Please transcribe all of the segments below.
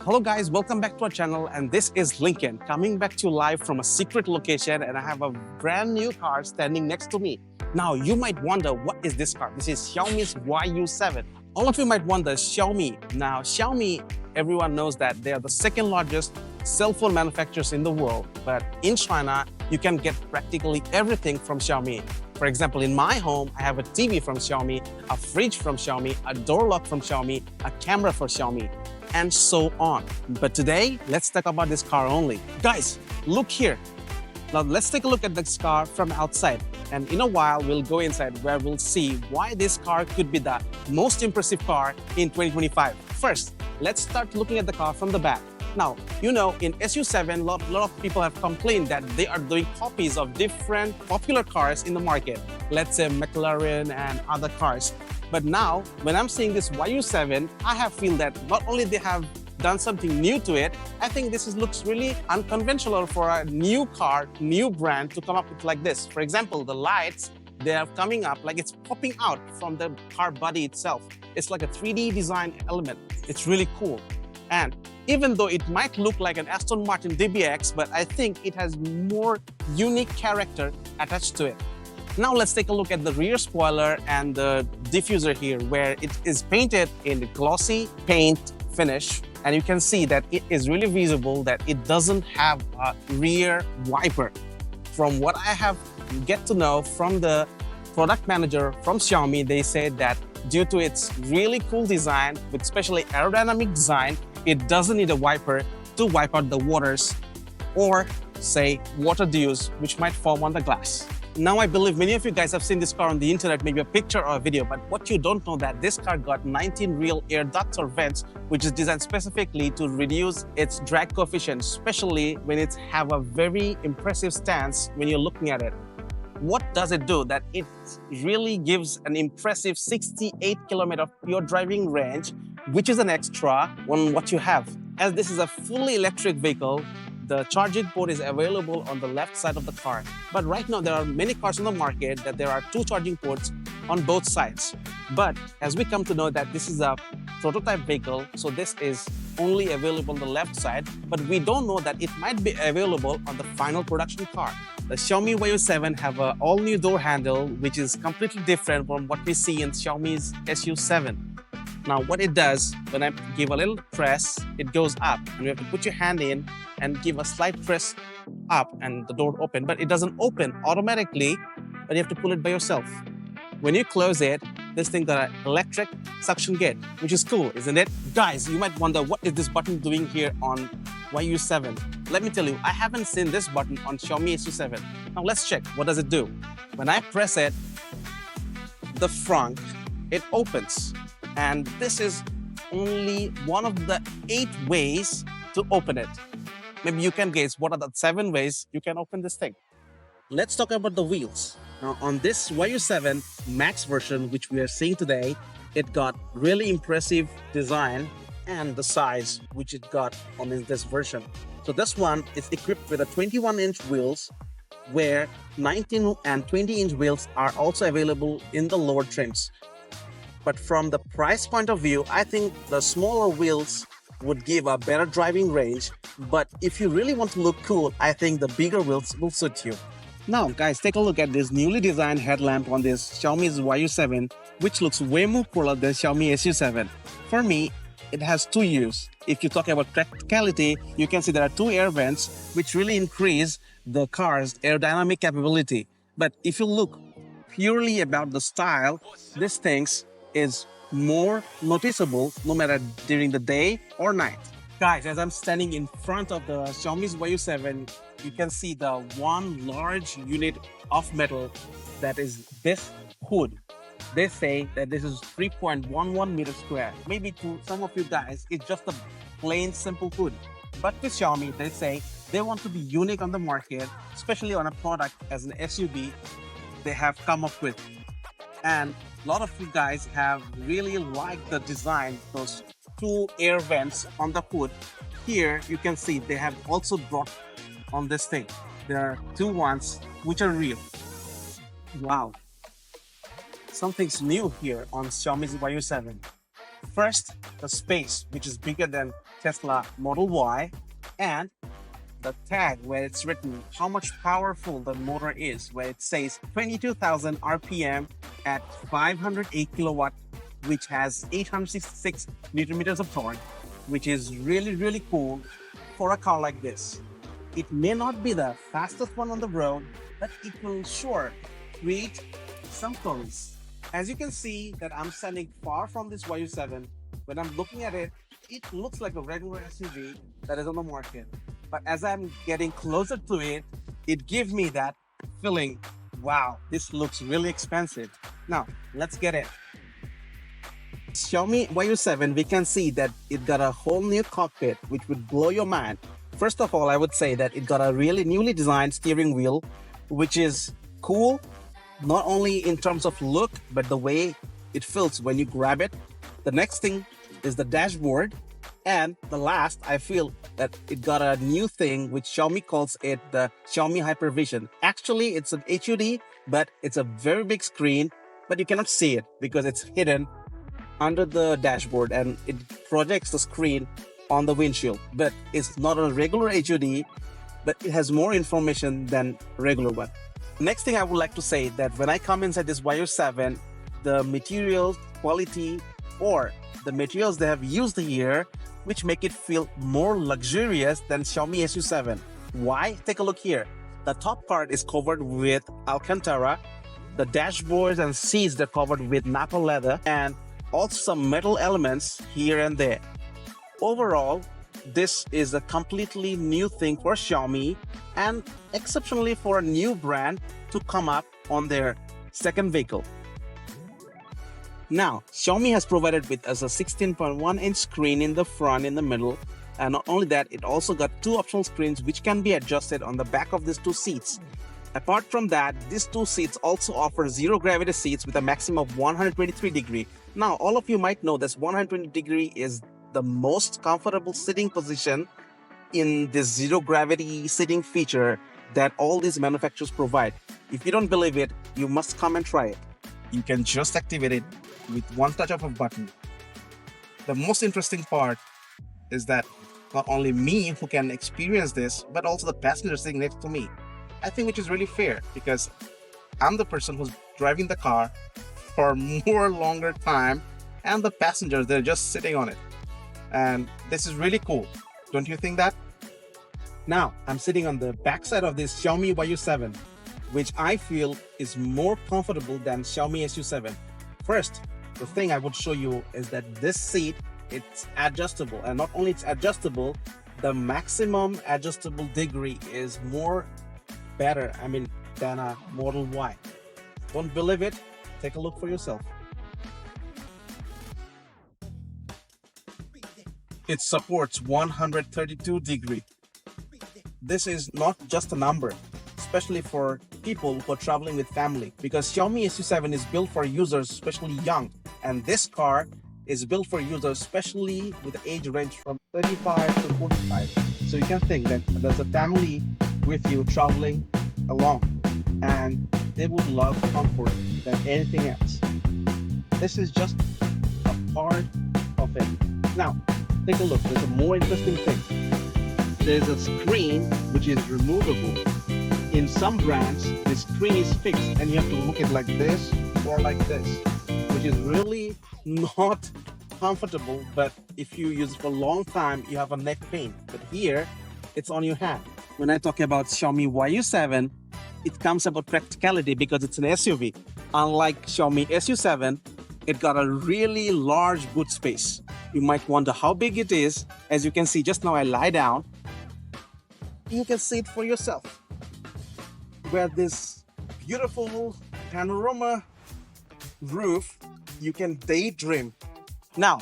Hello guys, welcome back to our channel, and this is Lincoln coming back to you live from a secret location, and I have a brand new car standing next to me. Now you might wonder, what is this car? This is Xiaomi's YU7. All of you might wonder, Xiaomi. Now Xiaomi, everyone knows that they are the second largest cell phone manufacturers in the world, but in China you can get practically everything from Xiaomi. For example, in my home, I have a TV from Xiaomi, a fridge from Xiaomi, a door lock from Xiaomi, a camera for Xiaomi, and so on. But today, let's talk about this car only. Guys, look here. Now let's take a look at this car from outside. And in a while, we'll go inside where we'll see why this car could be the most impressive car in 2025. First, let's start looking at the car from the back. Now, you know, in SU7, a lot of people have complained that they are doing copies of different popular cars in the market. Let's say McLaren and other cars. But now, when I'm seeing this YU7, I have feel that not only they have done something new to it, I think looks really unconventional for a new car, new brand to come up with like this. For example, the lights, they are coming up like it's popping out from the car body itself. It's like a 3D design element. It's really cool. And even though it might look like an Aston Martin DBX, but I think it has more unique character attached to it. Now let's take a look at the rear spoiler and the diffuser here, where it is painted in the glossy paint finish. And you can see that it is really visible that it doesn't have a rear wiper. From what I have get to know from the product manager from Xiaomi, they said that due to its really cool design, with especially aerodynamic design, it doesn't need a wiper to wipe out the waters or, say, water dews which might form on the glass. Now, I believe many of you guys have seen this car on the internet, maybe a picture or a video, but what you don't know that this car got 19 real air ducts or vents, which is designed specifically to reduce its drag coefficient, especially when it have a very impressive stance when you're looking at it. What does it do? That it really gives an impressive 68 kilometer pure driving range, which is an extra on what you have. As this is a fully electric vehicle, the charging port is available on the left side of the car. But right now, there are many cars on the market that there are two charging ports on both sides. But as we come to know that this is a prototype vehicle, so this is only available on the left side, but we don't know that it might be available on the final production car. The Xiaomi YU7 have an all-new door handle, which is completely different from what we see in Xiaomi's SU7. Now, what it does, when I give a little press, it goes up, and you have to put your hand in and give a slight press up, and the door opens. But it doesn't open automatically, but you have to pull it by yourself. When you close it, this thing got an electric suction gate, which is cool, isn't it? Guys, you might wonder, what is this button doing here on YU7? Let me tell you, I haven't seen this button on Xiaomi SU7. Now let's check. What does it do? When I press it, the front, it opens. And this is only one of the 8 ways to open it. Maybe you can guess what are the 7 ways you can open this thing. Let's talk about the wheels. Now, on this YU7 Max version, which we are seeing today, it got really impressive design and the size which it got on this version. So this one is equipped with a 21-inch wheels, where 19 and 20-inch wheels are also available in the lower trims. But from the price point of view, I think the smaller wheels would give a better driving range. But if you really want to look cool, I think the bigger wheels will suit you. Now, guys, take a look at this newly designed headlamp on this Xiaomi's YU7, which looks way more cooler than Xiaomi SU7. For me, it has 2 use. If you talk about practicality, you can see there are 2 air vents, which really increase the car's aerodynamic capability. But if you look purely about the style, this thing is more noticeable no matter during the day or night. Guys, as I'm standing in front of the Xiaomi's YU7, you can see the one large unit of metal that is this hood. They say that this is 3.11 meters square. Maybe to some of you guys, it's just a plain simple hood. But with Xiaomi, they say they want to be unique on the market, especially on a product as an SUV they have come up with. And a lot of you guys have really liked the design, those 2 air vents on the hood. Here you can see they have also brought on this thing. There are 2 ones which are real. Wow. Something's new here on Xiaomi's YU7. First, the space, which is bigger than Tesla Model Y, and the tag where it's written how much powerful the motor is, where it says 22,000 RPM at 508 kilowatt, which has 866 Newton meters of torque, which is really cool for a car like this. It may not be the fastest one on the road, but it will sure create some stories. As you can see that I'm standing far from this YU7. When I'm looking at it, it looks like a regular SUV that is on the market. But as I'm getting closer to it, it gives me that feeling, wow, this looks really expensive. Now, let's get it. Xiaomi YU7, we can see that it got a whole new cockpit, which would blow your mind. First of all, I would say that it got a really newly designed steering wheel, which is cool, not only in terms of look, but the way it feels when you grab it. The next thing is the dashboard. And the last, I feel that it got a new thing, which Xiaomi calls it the Xiaomi Hypervision. Actually, it's an HUD, but it's a very big screen, but you cannot see it because it's hidden under the dashboard and it projects the screen on the windshield. But it's not a regular HUD, but it has more information than regular one. Next thing I would like to say that when I come inside this YU7, the materials quality or the materials they have used here, which make it feel more luxurious than Xiaomi SU7. Why? Take a look here. The top part is covered with Alcantara. The dashboards and seats are covered with Napa leather and also some metal elements here and there. Overall, this is a completely new thing for Xiaomi and exceptionally for a new brand to come up on their second vehicle. Now, Xiaomi has provided with us a 16.1-inch screen in the front, in the middle, and not only that, it also got two optional screens which can be adjusted on the back of these two seats. Apart from that, these two seats also offer zero gravity seats with a maximum of 123 degree. Now, all of you might know this 120 degree is the most comfortable sitting position in this zero gravity sitting feature that all these manufacturers provide. If you don't believe it, you must come and try it. You can just activate it with one touch of a button. The most interesting part is that not only me who can experience this, but also the passenger sitting next to me. I think which is really fair because I'm the person who's driving the car for more longer time and the passengers, they're just sitting on it. And this is really cool. Don't you think that? Now, I'm sitting on the backside of this Xiaomi YU7, which I feel is more comfortable than Xiaomi SU7. First, the thing I would show you is that this seat, it's adjustable, and not only it's adjustable, the maximum adjustable degree is more better, than a Model Y. Don't believe it? Take a look for yourself. It supports 132 degree. This is not just a number, especially for people who are traveling with family, because Xiaomi SU7 is built for users especially young, and this car is built for users especially with the age range from 35 to 45. So you can think that there's a family with you traveling along and they would love comfort than anything else. This is just a part of it. Now, take a look, there's a more interesting thing. There's a screen which is removable. In some brands, the screen is fixed and you have to look at it like this or like this, which is really not comfortable, but if you use it for a long time, you have a neck pain. But here, it's on your hand. When I talk about Xiaomi YU7, it comes about practicality because it's an SUV. Unlike Xiaomi SU7, it got a really large boot space. You might wonder how big it is. As you can see, just now I lie down. You can see it for yourself. Where this beautiful panorama roof, you can daydream. Now,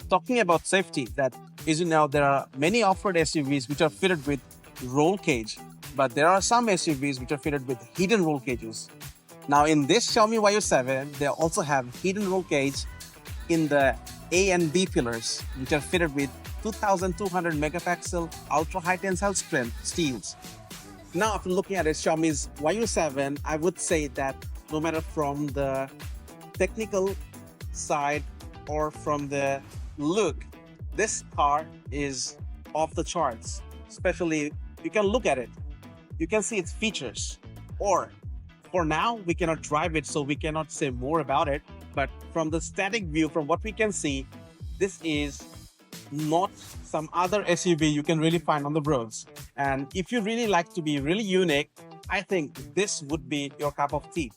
talking about safety, that as you know, there are many off-road SUVs which are fitted with roll cage, but there are some SUVs which are fitted with hidden roll cages. Now, in this Xiaomi YU7, they also have hidden roll cage in the A and B pillars, which are fitted with 2200 megapixel ultra high tensile strength steels. Now, after looking at it, Xiaomi's YU7, I would say that no matter from the technical side or from the look, this car is off the charts. Especially, you can look at it. You can see its features. Or for now, we cannot drive it, so we cannot say more about it. But from the static view, from what we can see, this is not some other SUV you can really find on the roads. And if you really like to be really unique, I think this would be your cup of tea.